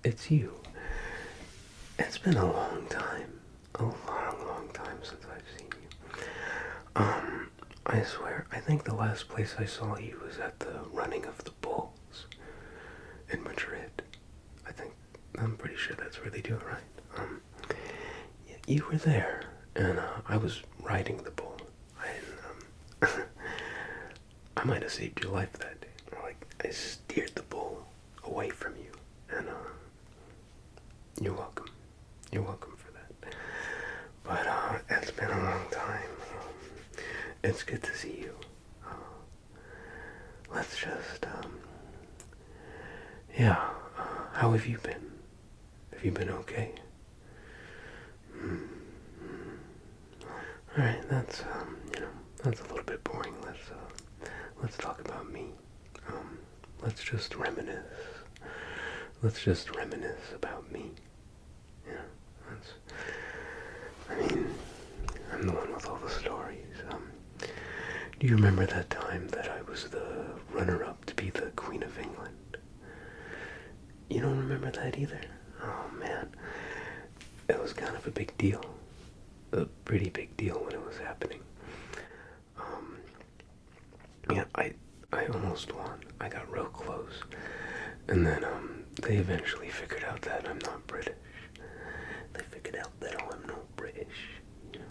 it's you. It's been a long time. A long, long time since I've seen you. I swear, I think the last place I saw you was at the running of the bulls in Madrid. I'm pretty sure that's where they do it, right? You were there, and I was riding the bull. I might have saved your life that day. Like, I steered the bull away from you, and you're welcome. You're welcome for that. But it's been a long time. It's good to see you. Let's just, yeah. How have you been? Have you been okay? Alright, that's, that's a little bit boring. Let's talk about me. Let's just reminisce. Let's just reminisce about me. Yeah, I'm the one with all the stories. Do you remember that time that I was the runner-up to be the Queen of England? You don't remember that either? Oh man, it was kind of a big deal. A pretty big deal when it was happening. Yeah, I almost won. I got real close. And then, they eventually figured out that I'm not British. They figured out that I'm not British, you know.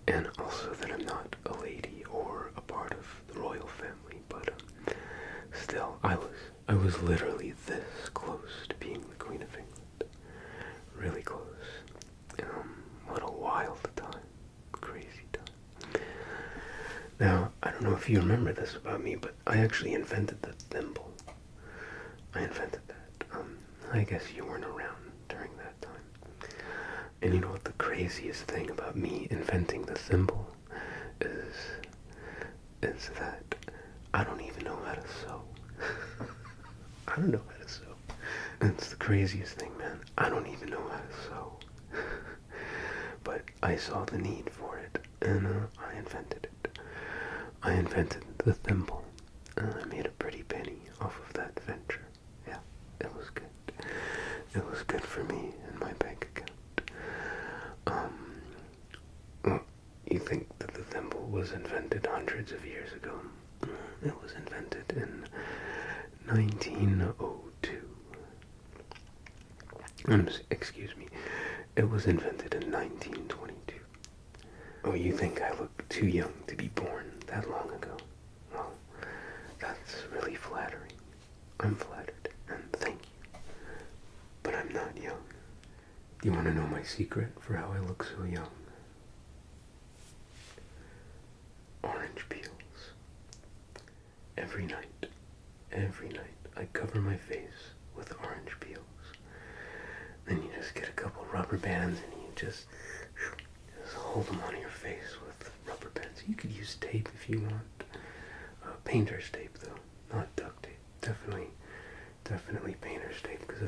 And also that I'm not a lady or a part of the royal family, but, still, I was literally this close to being the Queen of England. Really close. What a wild time. Crazy time. Now, I don't know if you remember this about me, but I actually invented the thimble. I invented that. I guess you weren't around during that time. And you know what the craziest thing about me inventing the thimble is that I don't even know how to sew. I don't know how to sew. It's the craziest thing, man. I don't even know how to sew. But I saw the need for it, and I invented it. I invented the thimble, and I made a pretty penny off of that venture. Yeah, it was good. It was good for me and my bank account. Well, you think that the thimble was invented hundreds of years ago? It was invented in 1902. Excuse me. It was invented in 1922. Oh, you think I look too young to be born that long ago? Well, that's really flattering. I'm flattered, and thank you. But I'm not young. Do you want to know my secret for how I look so young? Orange peels. Every night, I cover my face with orange peels. Then you just get a couple rubber bands and you just hold them on your face with rubber bands. You could use tape if you want. Painter's tape though, not duct tape. Definitely painter's tape, because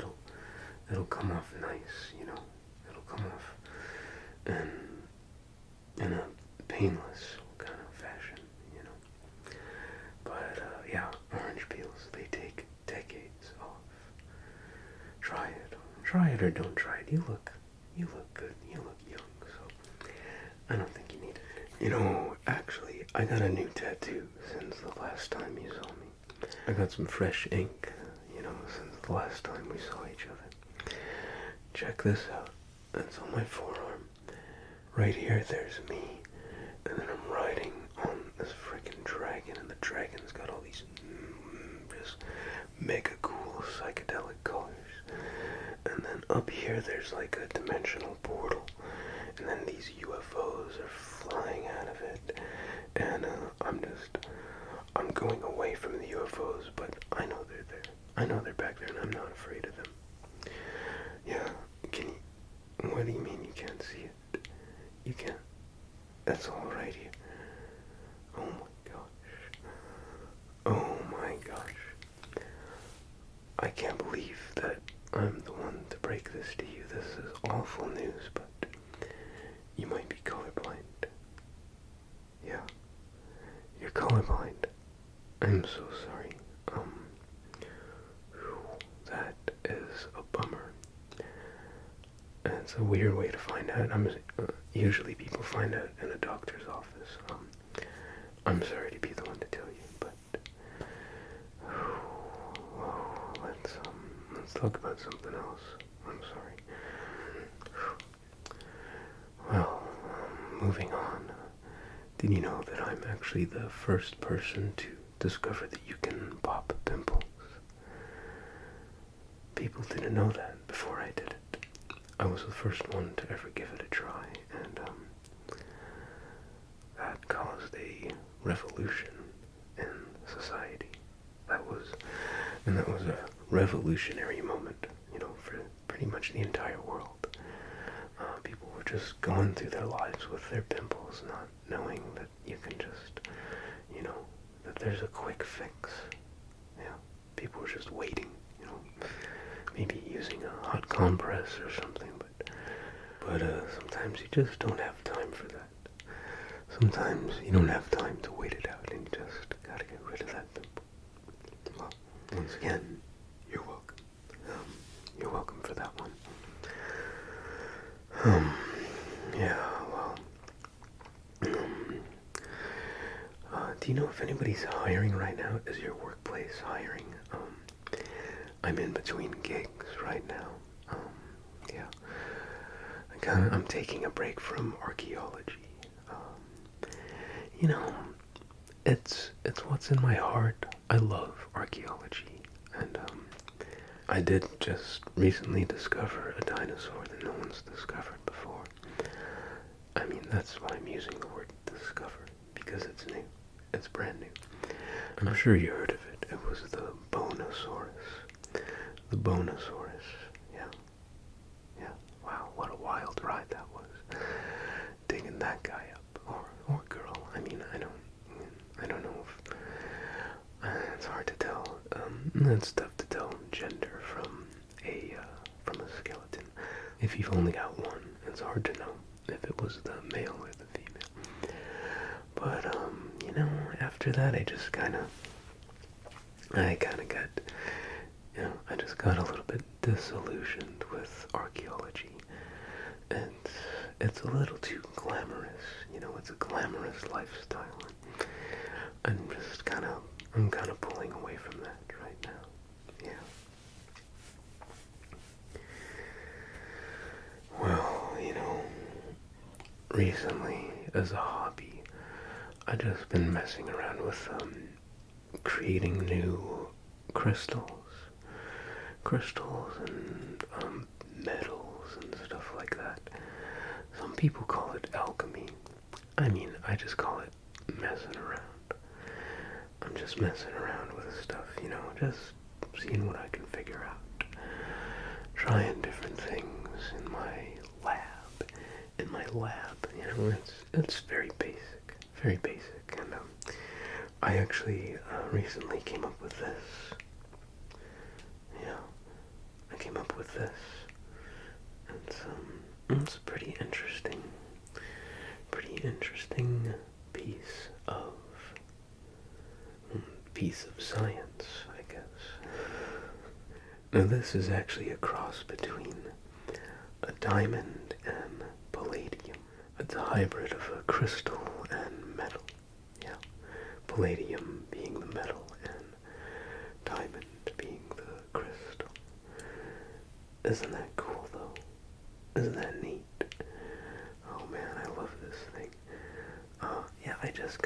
it'll come off nice, you know. It'll come off in a painless kind of fashion, you know. But yeah, orange peels, they take decades off. Try it or don't try it. You look good. You look young, so I don't think you need it. You know, actually, I got a new tattoo since the last time you saw me. I got some fresh ink, you know, since the last time we saw each other. Check this out. That's on my forearm. Right here, there's me. And then I'm riding on this freaking dragon, and the dragon's got all these just mega cool psychedelic colors. And then up here there's like a dimensional portal, and then these UFOs are flying out of it, and I'm going away from the UFOs, but I know they're there. I know they're back there, and I'm not afraid of them. Yeah, what do you mean you can't see it? You can't. That's all right here. Oh my gosh. Oh my gosh. I can't believe that I'm the one to break this to you. This is awful news, but you might be colorblind. Yeah, you're colorblind. I'm so sorry. is a bummer. And it's a weird way to find out. Usually people find out in a doctor's office. I'm sorry to be the one to tell you, but let's talk about something else. I'm sorry. Well, moving on. Did you know that I'm actually the first person to discover that you can pop pimples? People didn't know that before I did it. I was the first one to ever give it a try, and that caused a revolution in society. That was a revolutionary moment, for pretty much the entire world. People were just going through their lives with their pimples, not knowing that you can just, that there's a quick fix. Yeah, people were just waiting, maybe using a hot compress or something, but sometimes you just don't have time for that. Sometimes you don't have time to wait it out, and you just gotta get rid of that pimple. Well, once again, you're welcome. You're welcome for that one. Yeah, well, do you know if anybody's hiring right now? Is your workplace hiring? I'm in between gigs right now. Yeah, I'm taking a break from archaeology. It's what's in my heart. I love archaeology, and I did just recently discover a dinosaur that no one's discovered before. I mean, that's why I'm using the word discover, because it's new. It's brand new. I'm sure you heard of it. It was the Bonosaurus. The Bonosaurus. Yeah. Yeah. Wow, what a wild ride that was. Digging that guy up. Or girl. I mean, I don't know if... it's hard to tell. It's tough to tell gender from a skeleton. If you've only got one, it's hard to know if it was the male or the female. But, after that I just got a little bit disillusioned with archaeology. It's a little too glamorous, it's a glamorous lifestyle. I'm kind of pulling away from that right now. Yeah. Well, recently, as a hobby, I've just been messing around with creating new crystals and metals and stuff like that. Some people call it alchemy. I mean, I just call it messing around. I'm just messing around with stuff, just seeing what I can figure out. Trying different things in my lab. It's very basic, and I actually recently came up with this. Yeah, I came up with this. It's a pretty interesting piece of science, I guess. Now this is actually a cross between a diamond and palladium. It's a hybrid of a crystal and metal. Yeah, palladium being the metal and diamond being the crystal. Isn't that cool though? Isn't that neat? Oh man, I love this thing. Yeah, I just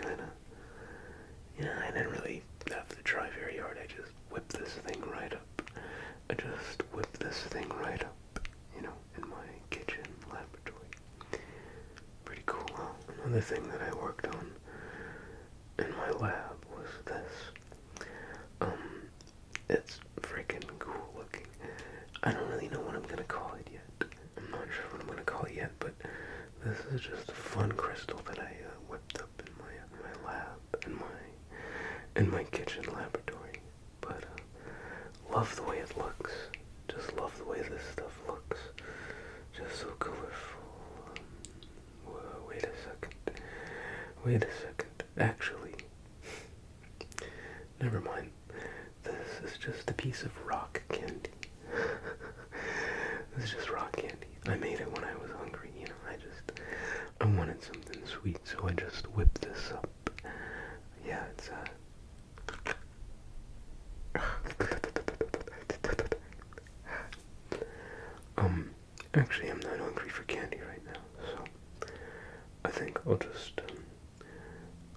I didn't really have to try very hard. I just whipped this thing right up. In my kitchen laboratory. Pretty cool, huh? Another thing that I worked on in my lab was this. It's freaking cool looking. I don't really know what I'm gonna call it yet. I'm not sure what I'm gonna call it yet, but this is just a fun crystal that I whipped up in my lab, in my kitchen laboratory. But love the way it looks. Just love the way this stuff looks. Just so colorful. Wait a second. Actually, never mind. This is just a piece of rock candy. I made it when I was hungry, you know. I wanted something sweet, so I just whipped this up. Yeah, it's actually, I'm not hungry for candy right now, so I think I'll just,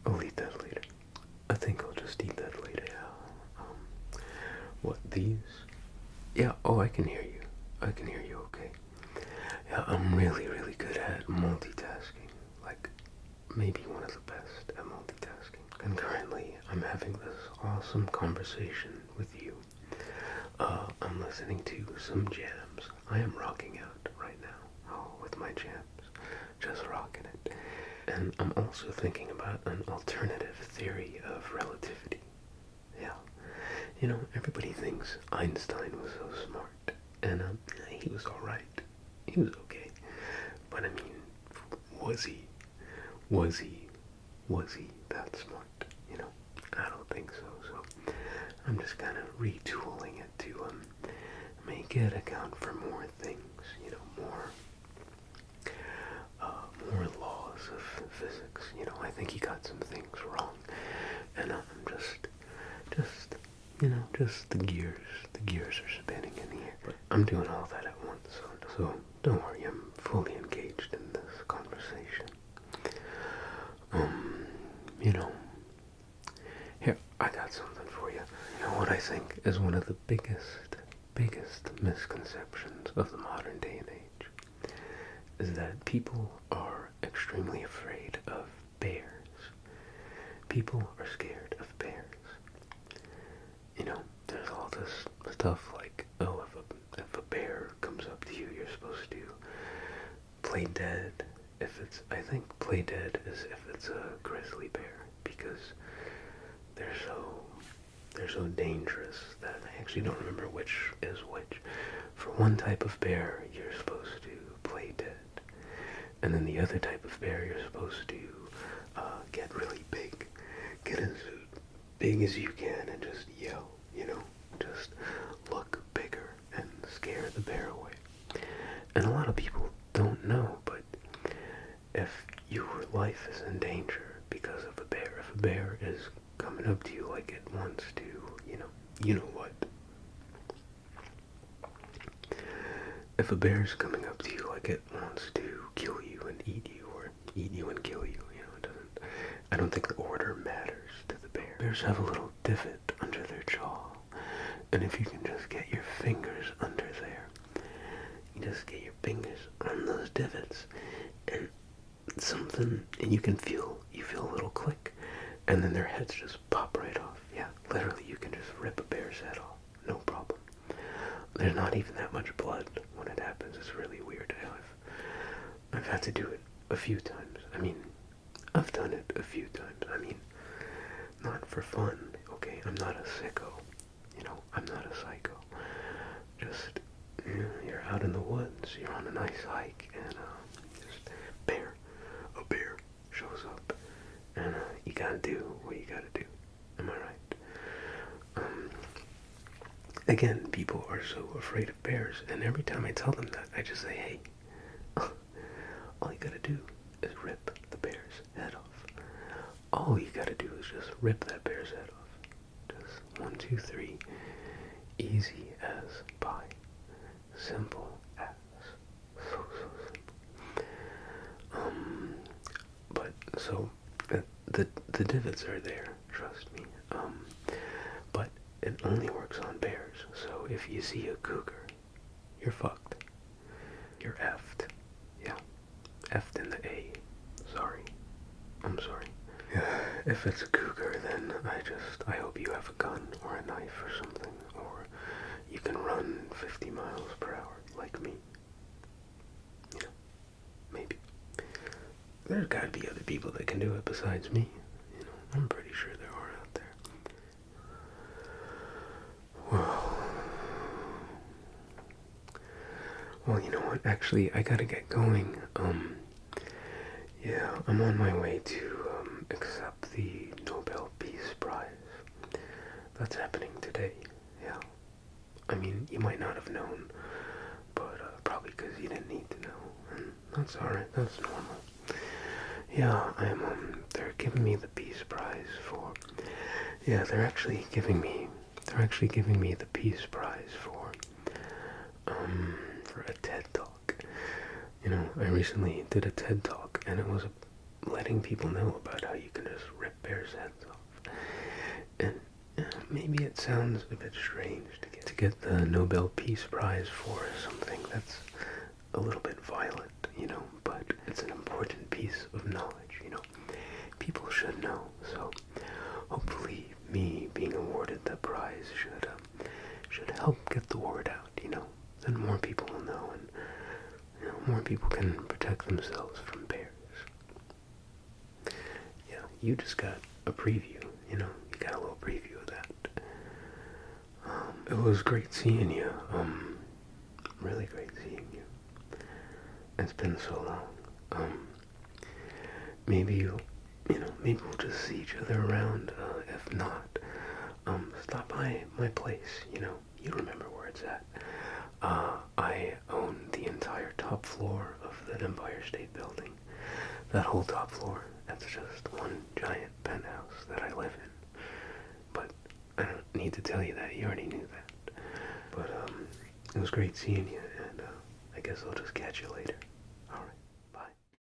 I'll eat that later. I think I'll just eat that later. What, these? Yeah, oh, I can hear you. I can hear you okay. Yeah, I'm really, really good at multitasking. Like, maybe one of the best at multitasking. And currently, I'm having this awesome conversation with you. I'm listening to some jams. I am rocking out right now. Oh, with my jams. Just rocking it. And I'm also thinking about an alternative theory of relativity. Yeah. You know, everybody thinks Einstein was so smart. And he was alright. He was okay. But I mean, was he? Was he that smart? You know, I don't think so. So I'm just kind of retooling it to make it account for more things. You know, more laws of physics. You know, I think he got some things wrong, and I'm just the gears are spinning in here. But I'm doing all that at once, so don't worry, I'm fully engaged in this conversation. You know, here, I got something for you. You know what I think is one of the biggest misconceptions of the modern day and age is that people are extremely afraid of bears. People are scared of bears. You know, there's all this stuff like, oh, if a bear comes up to you, you're supposed to play dead. I think play dead is if it's a grizzly bear, because they're so dangerous that I actually don't remember which is which. For one type of bear, you're supposed to play dead, and then the other type of bear, you're supposed to get really big, get as big as you can, and just yell. You know, just look bigger and scare the bear away. And a lot of people don't know, but if your life is in danger because of a bear, if a bear is coming up to you like it wants to, you know what? If a bear is coming up to you like it wants to kill you and eat you, or eat you and kill you, I don't think the order matters to the bear. Bears have a little divot under their jaw, and if you can just get your fingers under there, you just get your fingers on those divots, and you feel a little click, and then their heads just pop right off. Yeah, literally, you can just rip a bear's head off, no problem. There's not even that much blood when it happens. It's really weird. I've had to do it a few times. I mean, I've done it a few times. I mean, not for fun, okay? I'm not a sicko. I'm not a psycho. Just, you're out in the woods, you're on a nice hike, and just a bear shows up, and you gotta do what you gotta do. Am I right? Again, people are so afraid of bears, and every time I tell them that, I just say, hey, all you gotta do is rip the bear's head off. All you gotta do is just rip that bear's head off. Just 1, 2, 3. Easy as pie. Simple as. So simple. But, so, the divots are there, trust me. But it only works on bears. So if you see a cougar, you're fucked. You're effed. Yeah. Effed in the A. Sorry. I'm sorry. If it's a cougar, then I hope you have a gun or a knife or something, or you can run 50 miles per hour like me. Maybe. There's gotta be other people that can do it besides me. I'm pretty sure there are out there. Well, you know what? Actually, I gotta get going. Yeah, I'm on my way to accept the Nobel Peace Prize. That's happening today. Yeah. I mean, you might not have known, but probably because you didn't need to know. That's alright. That's normal. Yeah, they're giving me the Peace Prize for, yeah, they're actually giving me the Peace Prize for a TED Talk. You know, I recently did a TED Talk, and it was letting people know about how you can just rip bears' heads off. And maybe it sounds a bit strange to get the Nobel Peace Prize for something that's a little bit violent, you know, but it's an important piece of knowledge, you know. People should know, so hopefully me being awarded the prize should help get the word out, you know. Then more people will know, and you know, more people can protect themselves from bears. Yeah, you just got a preview, you know. You got a little preview of that. It was great seeing you. Really great seeing you. It's been so long. Maybe maybe we'll just see each other around. If not, stop by my place. You know, you remember where it's at. I own the entire top floor of the Empire State Building. That whole top floor. That's just one giant penthouse that I live in. But I don't need to tell you that. You already knew that. But it was great seeing you, and I guess I'll just catch you later.